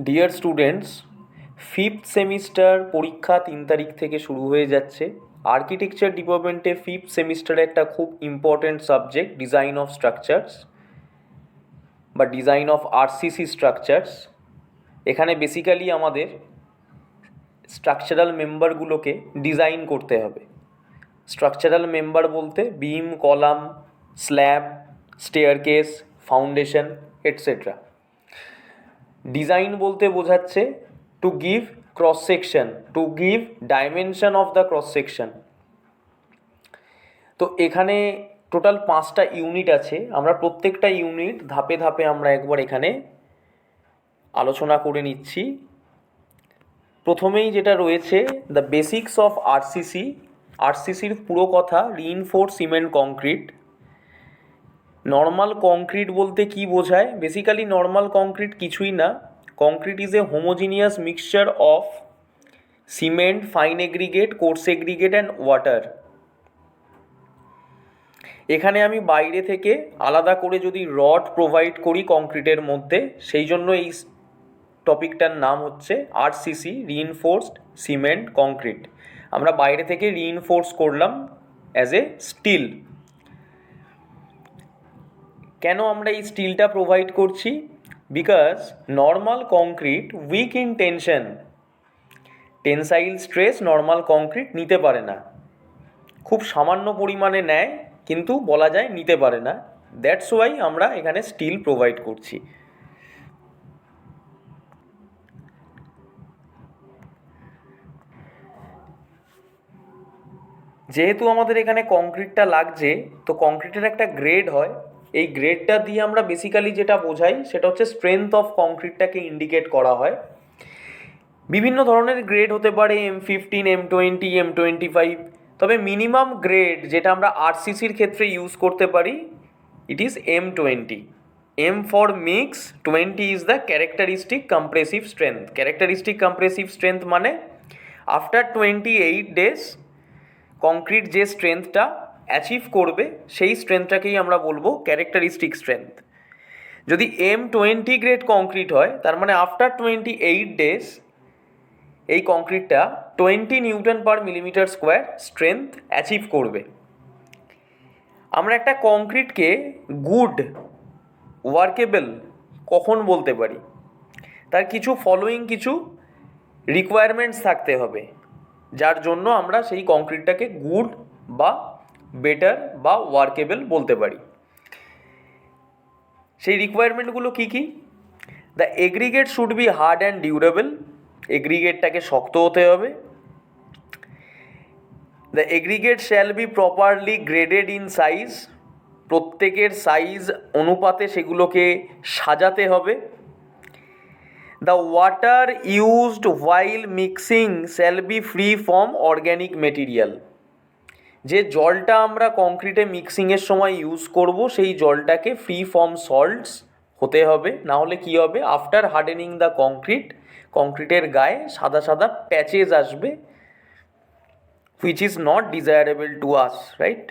Dear students, fifth semester পরীক্ষা 3 তারিখ থেকে শুরু হয়ে যাচ্ছে। আর্কিটেকচার ডিপার্টমেন্টে ফিফথ সেমিস্টারে একটা খুব important subject design of structures বা ডিজাইন অফ আরসিসি স্ট্রাকচারস। এখানে বেসিক্যালি আমাদের স্ট্রাকচারাল মেম্বারগুলোকে ডিজাইন করতে হবে। স্ট্রাকচারাল মেম্বার বলতে beam, column, slab, staircase, foundation etcetera. Design বলতে বোঝাচ্ছে to give cross section, to give dimension of the cross section. তো এখানে টোটাল 5টা ইউনিট আছে। আমরা প্রত্যেকটা ইউনিট ধাপে ধাপে আমরা একবার এখানে আলোচনা করে নিচ্ছি। প্রথমেই যেটা রয়েছে দ্য বেসিক্স অফ আরসিসি। আরসিসির পুরো কথা reinforce cement concrete. Normal concrete বলতে কি বোঝায়? বেসিক্যালি নর্মাল কংক্রিট কিছুই না। Concrete is a homogeneous mixture of cement, fine aggregate, course aggregate and water. এখানে আমি বাইরে থেকে আলাদা করে যদি রড প্রোভাইড করি কংক্রিটের মধ্যে, সেই জন্য এই টপিকটার নাম হচ্ছে আরসিসি, রিইনফোর্সড সিমেন্ট কংক্রিট। আমরা বাইরে থেকে রিইনফোর্স করলাম অ্যাজ এ স্টিল। কেন আমরা এই স্টিলটা প্রোভাইড করছি? Because normal concrete weak in tension, tensile stress normal concrete নিতে পারে না, খুব সামান্য পরিমাণে নেয় কিন্তু বলা যায় নিতে পারে না। দ্যাটস ওয়াই আমরা এখানে স্টিল প্রোভাইড করছি। যেহেতু আমাদের এখানে কংক্রিটটা লাগছে, তো কংক্রিটের একটা গ্রেড হয়। এই গ্রেডটা দিয়ে আমরা বেসিক্যালি যেটা বোঝাই সেটা হচ্ছে স্ট্রেংথ অফ কংক্রিটটাকে ইন্ডিকেট করা হয়। বিভিন্ন ধরনের গ্রেড হতে পারে, M15, M20, M25। তবে মিনিমাম গ্রেড যেটা আমরা আরসিসির ক্ষেত্রে ইউজ করতে পারি, it is M20। M for mix, 20 is the characteristic compressive strength. Characteristic compressive strength মানে আফটার 28 ডেজ কংক্রিট যে স্ট্রেংথটা অ্যাচিভ করবে সেই স্ট্রেংথটাকেই আমরা বলবো ক্যারেক্টারিস্টিক স্ট্রেংথ। যদি M20 গ্রেড কংক্রিট হয়, তার মানে আফটার 28 ডেজ এই কংক্রিটটা 20 নিউটন পার মিলিমিটার স্কোয়ার স্ট্রেংথ অ্যাচিভ করবে। আমরা একটা কংক্রিটকে গুড, ওয়ার্কেবল কখন বলতে পারি? তার কিছু কিছু রিকোয়ারমেন্টস থাকতে হবে, যার জন্য আমরা সেই কংক্রিটটাকে গুড বা বেটার বা ওয়ার্কেবল বলতে পারি। সেই রিকোয়ারমেন্টগুলো কী কী? The aggregate should be hard and durable. এগ্রিগেটটাকে শক্ত হতে হবে। The aggregate shall be properly graded in size. প্রত্যেকের সাইজ অনুপাতে সেগুলোকে সাজাতে হবে। The water used while mixing shall be free from organic material. যে জলটা আমরা কংক্রিটে মিক্সিংয়ের সময় ইউজ করব, সেই জলটাকে ফ্রি ফ্রম সল্টস হতে হবে। না হলে কী হবে? আফটার হার্ডেনিং দ্য কংক্রিট, কংক্রিটের গায়ে সাদা সাদা প্যাচেস আসবে, which is not desirable to us, right?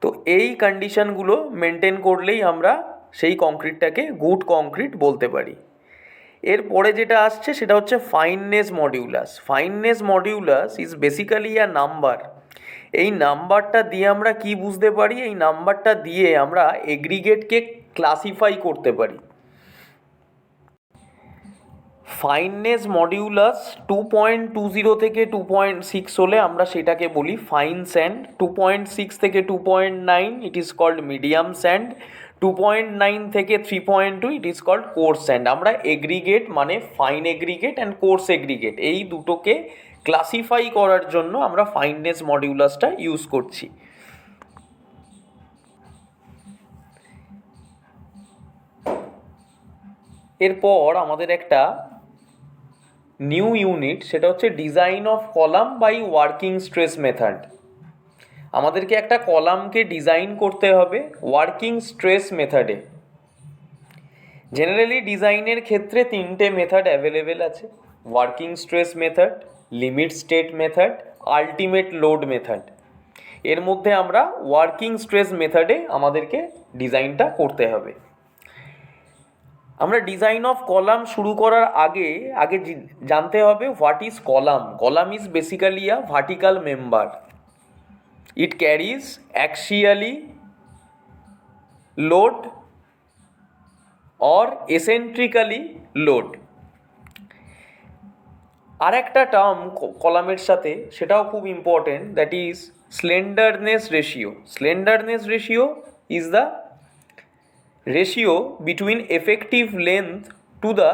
তো এই কন্ডিশনগুলো মেনটেন করলেই আমরা সেই কংক্রিটটাকে গুড কংক্রিট বলতে পারি। এরপরে যেটা আসছে সেটা হচ্ছে fineness modulus. Fineness modulus is basically a number. এই নাম্বারটা দিয়ে আমরা কি বুঝতে পারি? এই নাম্বারটা দিয়ে আমরা এগ্রিগেটকে ক্লাসিফাই করতে পারি। ফাইননেস মডিউলাস 2.20 থেকে 2.6 হলে আমরা সেটাকে বলি ফাইন স্যান্ড। 2.6 থেকে 2.9 it is called medium sand. 2.9 থেকে 3.2 it is called coarse sand. আমরা এগ্রিগেট মানে fine aggregate and coarse aggregate, এই দুটোকে ক্লাসিফাই করার জন্য আমরা ফাইননেস মডিউলাসটা ইউজ করছি। এরপর আমাদের একটা নিউ ইউনিট, সেটা হচ্ছে design of column by working stress method. আমাদেরকে একটা কলামকে ডিজাইন করতে হবে ওয়ার্কিং স্ট্রেস মেথডে। জেনারেলি ডিজাইনের ক্ষেত্রে 3টে মেথড অ্যাভেলেবেল আছে: working stress method, limit state method, ultimate load method. এর মধ্যে আমরা ওয়ার্কিং স্ট্রেস মেথডে আমাদেরকে ডিজাইনটা করতে হবে। আমরা ডিজাইন অফ কলাম শুরু করার আগে আগে জানতে হবে what is column. Column is basically a vertical member. It carries axially load or eccentrically load. আর একটা টার্ম কলামের সাথে, সেটাও খুব important, that is slenderness ratio. Slenderness ratio is the ratio between effective length to the